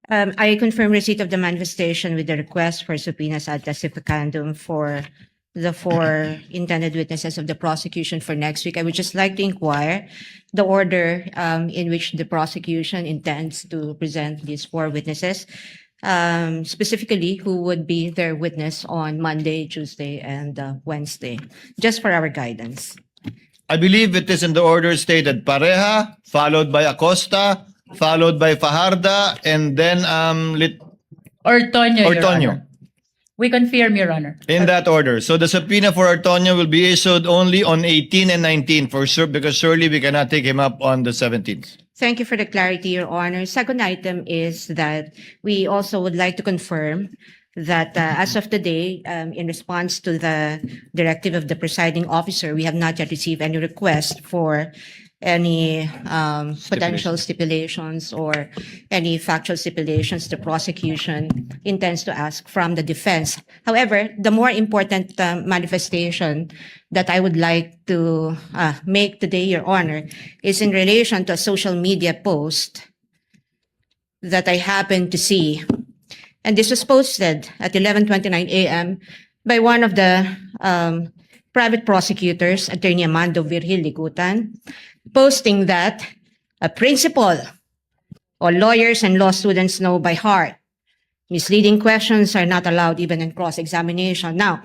I confirm receipt of the manifestation with the request for subpoenas ad testificandum for the four intended witnesses of the prosecution for next week. I would just like to inquire the order in which the prosecution intends to present these four witnesses, specifically who would be their witness on Monday, Tuesday, and Wednesday, just for our guidance. I believe it is in the order stated Pareja, followed by Acosta, followed by Fajarda, and then Ortonio, Your Ortonio. Honor. We confirm, Your Honor. In that order. So the subpoena for Ortonio will be issued only on 18 and 19 for sure, because surely we cannot take him up on the 17th. Thank you for the clarity, Your Honor. Second item is that we also would like to confirm that as of today, in response to the directive of the presiding officer, we have not yet received any request for any potential stipulations or any factual stipulations the prosecution intends to ask from the defense. However, the more important manifestation that I would like to make today, Your Honor, is in relation to a social media post that I happened to see. And this was posted at 11:29 a.m. by one of the private prosecutors, Attorney Amando Virgil Ligutan, posting that a principal or lawyers and law students know by heart misleading questions are not allowed even in cross-examination. Now,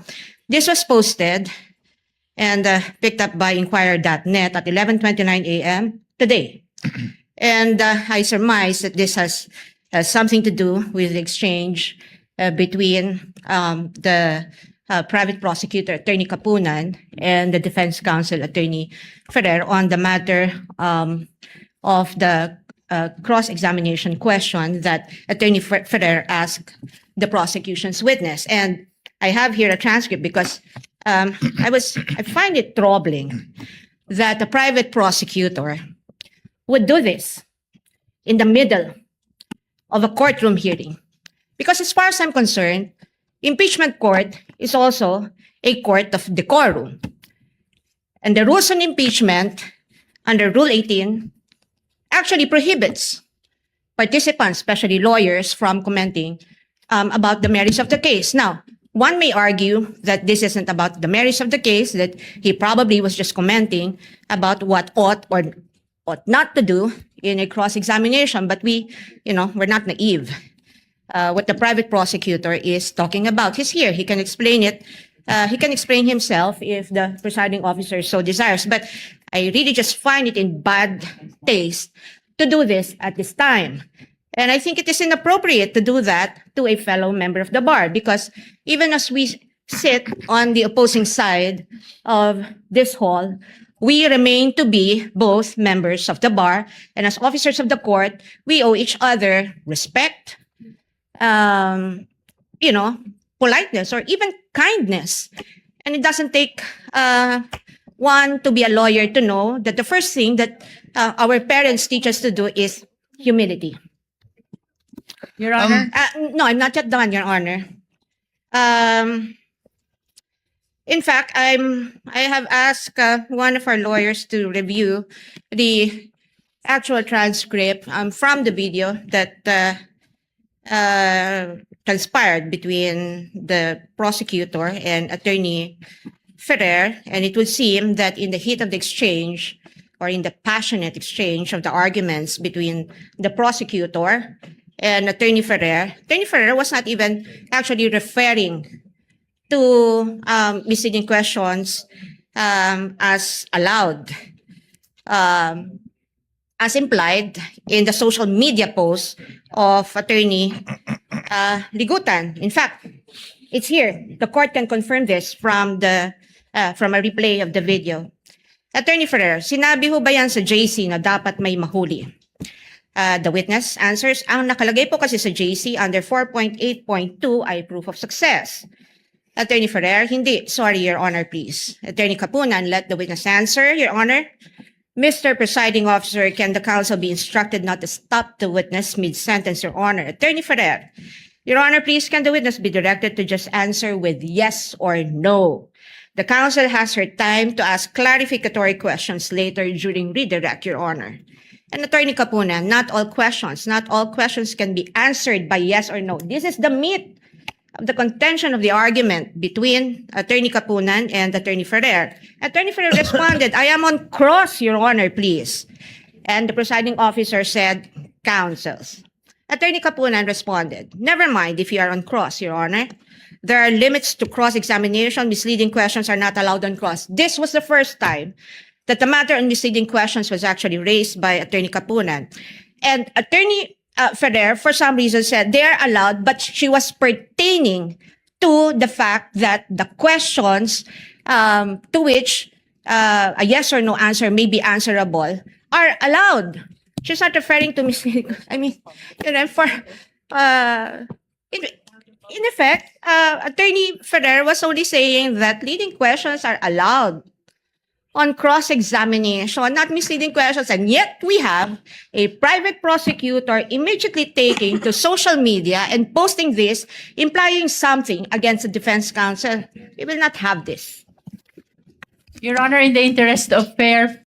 this was posted and picked up by Inquirer.net at 11:29 a.m. today. And I surmise that this has something to do with the exchange between the private prosecutor, Attorney Kapunan, and the defense counsel, Attorney Ferrer, on the matter of the cross-examination question that Attorney Ferrer asked the prosecution's witness. And I have here a transcript because I find it troubling that a private prosecutor would do this in the middle of a courtroom hearing. Because as far as I'm concerned, impeachment court is also a court of decorum. And the rules on impeachment under Rule 18 actually prohibits participants, especially lawyers, from commenting about the merits of the case. Now, one may argue that this isn't about the merits of the case, that he probably was just commenting about what ought or ought not to do in a cross-examination, but we're not naive. What the private prosecutor is talking about. He's here. He can explain it. He can explain himself if the presiding officer so desires. But I really just find it in bad taste to do this at this time. And I think it is inappropriate to do that to a fellow member of the bar, because even as we sit on the opposing side of this hall, we remain to be both members of the bar, and as officers of the court, we owe each other respect, politeness, or even kindness. And it doesn't take one to be a lawyer to know that the first thing that our parents teach us to do is humility. Your Honor. No, I'm not yet done, Your Honor. In fact, I have asked one of our lawyers to review the actual transcript from the video that transpired between the prosecutor and Attorney Ferrer, and it would seem that in the heat of the exchange, or in the passionate exchange of the arguments between the prosecutor and Attorney Ferrer was not even actually referring to misleading questions as allowed, as implied in the social media post of Attorney Ligutan. In fact, it's here. The court can confirm this from a replay of the video. Attorney Ferrer, sinabi ho ba yan sa JC na dapat may mahuli? The witness answers, ang nakalagay po kasi sa JC under 4.8.2 ay proof of success. Attorney Ferrer, hindi. Sorry, Your Honor, please. Attorney Kapunan, let the witness answer, Your Honor. Mr. Presiding Officer, can the counsel be instructed not to stop the witness mid-sentence, Your Honor? Attorney Ferrer, Your Honor, please, can the witness be directed to just answer with yes or no? The counsel has her time to ask clarificatory questions later during redirect, Your Honor. And Attorney Kapunan, not all questions can be answered by yes or no. This is the meat of the contention of the argument between Attorney Kapunan and Attorney Ferrer. Attorney Ferrer responded, I am on cross, Your Honor, please. And the presiding officer said, counsels. Attorney Kapunan responded, never mind if you are on cross, Your Honor. There are limits to cross-examination. Misleading questions are not allowed on cross. This was the first time that the matter on misleading questions was actually raised by Attorney Kapunan. And Attorney Ferrer, for some reason, said they are allowed, but she was pertaining to the fact that the questions to which a yes or no answer may be answerable are allowed. She's not referring to misleading. I mean, you know, for in effect, Attorney Ferrer was only saying that leading questions are allowed on cross-examination, not misleading questions, and yet we have a private prosecutor immediately taking to social media and posting this, implying something against the defense counsel. We will not have this. Your Honor, in the interest of fair